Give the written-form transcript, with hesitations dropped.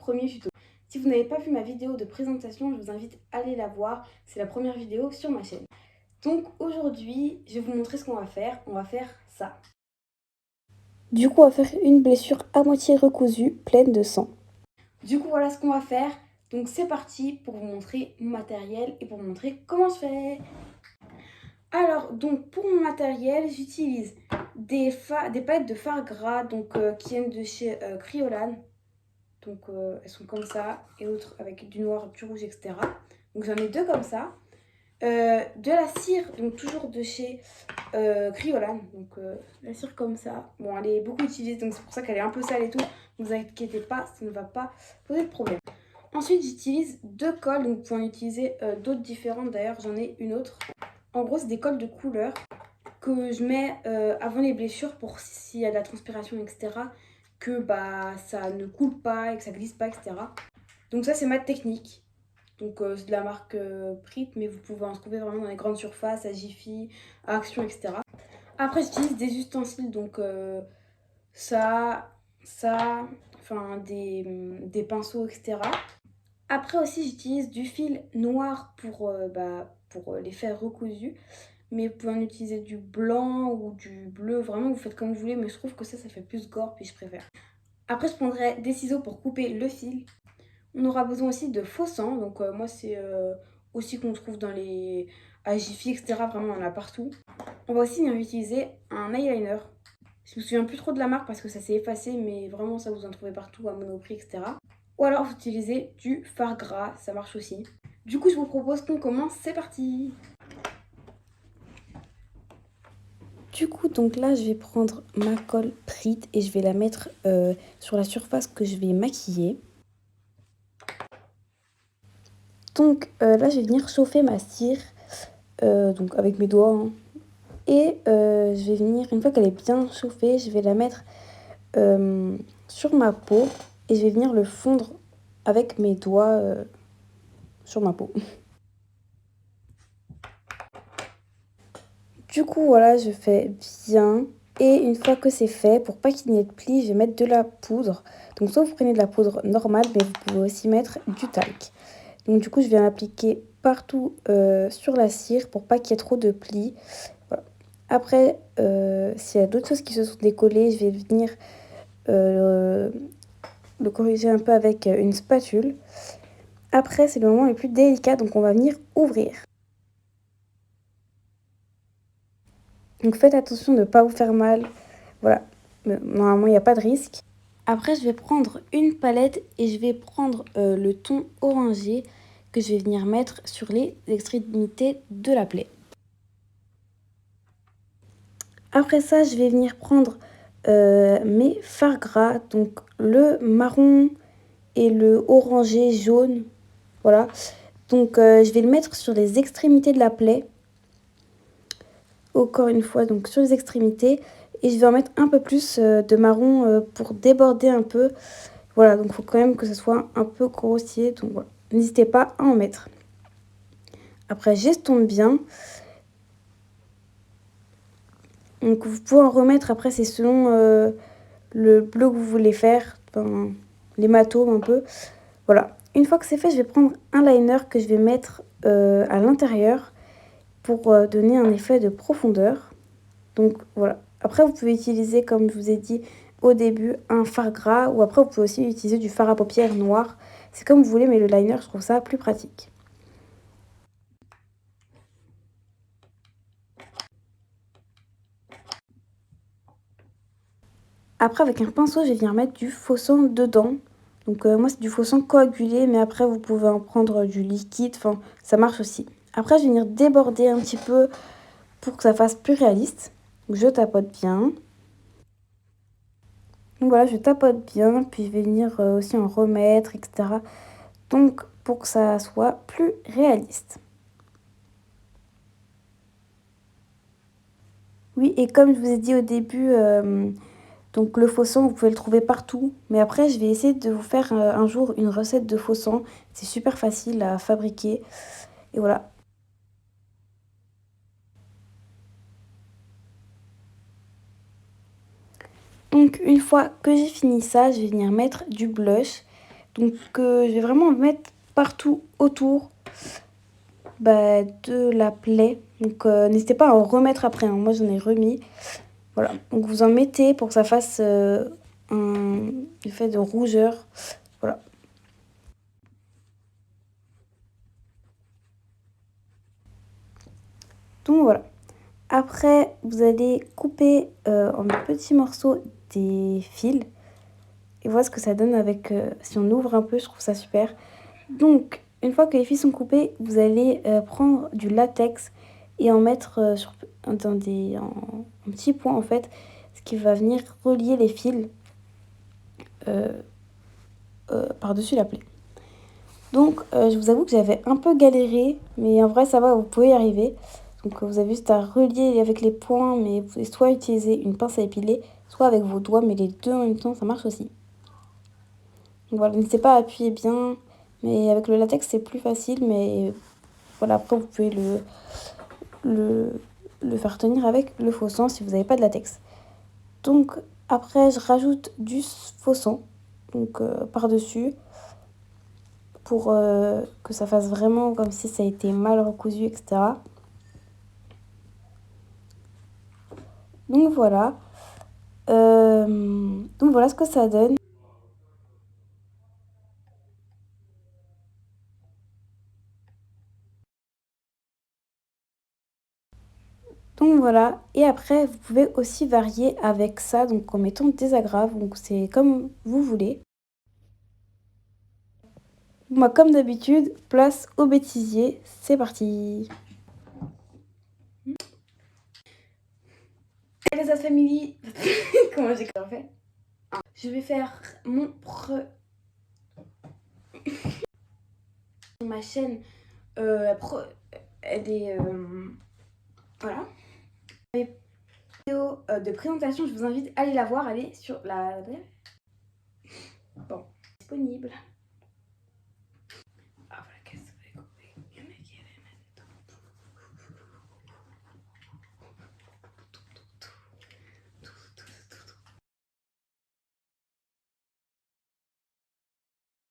premier tuto. Si vous n'avez pas vu ma vidéo de présentation, je vous invite à aller la voir. C'est la première vidéo sur ma chaîne. Donc aujourd'hui, je vais vous montrer ce qu'on va faire. On va faire ça. Du coup, on va faire une blessure à moitié recousue, pleine de sang. Du coup, voilà ce qu'on va faire. Donc c'est parti pour vous montrer mon matériel et pour vous montrer comment je fais. Alors, donc pour mon matériel, j'utilise des palettes de fard gras qui viennent de chez Kryolan. Donc elles sont comme ça et l'autre avec du noir, du rouge, etc. Donc j'en ai deux comme ça. De la cire, donc toujours de chez Kryolan. Donc la cire comme ça. Bon, elle est beaucoup utilisée, donc c'est pour ça qu'elle est un peu sale et tout. Ne vous inquiétez pas, ça ne va pas poser de problème. Ensuite, j'utilise deux colles, donc vous pouvez en utiliser d'autres différentes. D'ailleurs, j'en ai une autre. En gros, c'est des colles de couleur que je mets avant les blessures pour s'il y a de la transpiration, etc. Que bah, ça ne coule pas et que ça glisse pas, etc. Donc ça, c'est ma technique. Donc c'est de la marque Prit, mais vous pouvez en trouver vraiment dans les grandes surfaces, à Jiffy, à Action, etc. Après, j'utilise des ustensiles, donc enfin des pinceaux, etc. Après aussi, j'utilise du fil noir pour les faire recousus. Mais vous pouvez en utiliser du blanc ou du bleu. Vraiment, vous faites comme vous voulez. Mais je trouve que ça fait plus gore, puis je préfère. Après, je prendrai des ciseaux pour couper le fil. On aura besoin aussi de faux sang. Donc moi, c'est aussi qu'on trouve dans les à Jiffy, etc. Vraiment, on en a partout. On va aussi utiliser un eyeliner. Je me souviens plus trop de la marque parce que ça s'est effacé. Mais vraiment, ça vous en trouvez partout à Monoprix, etc. Ou alors, vous utilisez du fard gras. Ça marche aussi. Du coup, je vous propose qu'on commence. C'est parti! Du coup, donc là, je vais prendre ma colle Prit et je vais la mettre sur la surface que je vais maquiller. Donc là, je vais venir chauffer ma cire donc avec mes doigts. Hein. Et je vais venir, une fois qu'elle est bien chauffée, je vais la mettre sur ma peau et je vais venir le fondre avec mes doigts sur ma peau. Du coup, voilà, je fais bien. Et une fois que c'est fait, pour pas qu'il n'y ait de plis, je vais mettre de la poudre. Donc soit vous prenez de la poudre normale, mais vous pouvez aussi mettre du talc. Donc du coup, je viens l'appliquer partout sur la cire pour pas qu'il y ait trop de plis. Voilà. Après, s'il y a d'autres choses qui se sont décollées, je vais venir le corriger un peu avec une spatule. Après, c'est le moment le plus délicat, donc on va venir ouvrir. Donc faites attention de ne pas vous faire mal. Voilà, normalement il n'y a pas de risque. Après, je vais prendre une palette et je vais prendre le ton orangé que je vais venir mettre sur les extrémités de la plaie. Après ça, je vais venir prendre mes fards gras, donc le marron et le orangé jaune. Voilà, donc je vais le mettre sur les extrémités de la plaie. Encore une fois, donc sur les extrémités. Et je vais en mettre un peu plus de marron pour déborder un peu. Voilà, donc il faut quand même que ce soit un peu grossier. Donc voilà, n'hésitez pas à en mettre. Après, j'estompe bien. Donc vous pouvez en remettre, après c'est selon le bleu que vous voulez faire. Enfin, l'hématome un peu. Voilà, une fois que c'est fait, je vais prendre un liner que je vais mettre à l'intérieur pour donner un effet de profondeur. Donc voilà. Après, vous pouvez utiliser, comme je vous ai dit au début, un fard gras. Ou après, vous pouvez aussi utiliser du fard à paupières noir. C'est comme vous voulez, mais le liner, je trouve ça plus pratique. Après, avec un pinceau, je vais venir mettre du faux sang dedans. Donc moi, c'est du faux sang coagulé. Mais après, vous pouvez en prendre du liquide. Enfin, ça marche aussi. Après, je vais venir déborder un petit peu pour que ça fasse plus réaliste. Donc, je tapote bien. Donc voilà, je tapote bien, puis je vais venir aussi en remettre, etc. Donc pour que ça soit plus réaliste. Oui, et comme je vous ai dit au début, donc le faux sang, vous pouvez le trouver partout. Mais après, je vais essayer de vous faire un jour une recette de faux sang. C'est super facile à fabriquer. Et voilà. Donc une fois que j'ai fini ça, je vais venir mettre du blush. Donc je vais vraiment mettre partout autour de la plaie. Donc n'hésitez pas à en remettre après, hein. Moi j'en ai remis. Voilà, donc vous en mettez pour que ça fasse un effet de rougeur. Voilà. Donc voilà. Après, vous allez couper en petits morceaux des fils. Et voilà ce que ça donne avec... si on ouvre un peu, je trouve ça super. Donc, une fois que les fils sont coupés, vous allez prendre du latex et en mettre en petits points en fait. Ce qui va venir relier les fils par-dessus la plaie. Donc, je vous avoue que j'avais un peu galéré, mais en vrai, ça va, vous pouvez y arriver. Donc, vous avez juste à relier avec les points, mais vous pouvez soit utiliser une pince à épiler, soit avec vos doigts, mais les deux en même temps, ça marche aussi. Donc, voilà, n'hésitez pas à appuyer bien, mais avec le latex, c'est plus facile, mais voilà, après, vous pouvez le faire tenir avec le faux sang si vous n'avez pas de latex. Donc, après, je rajoute du faux sang, donc par-dessus, pour que ça fasse vraiment comme si ça a été mal recousu, etc. Donc voilà. Donc voilà ce que ça donne. Donc voilà. Et après, vous pouvez aussi varier avec ça, donc en mettant des agrafes. Donc c'est comme vous voulez. Moi, comme d'habitude, place au bêtisier. C'est parti. Les Family. Comment j'ai fait? Je vais faire ma chaîne. Elle est. Voilà. Les vidéos de présentation, je vous invite à aller la voir. Elle est sur la. Bon, disponible.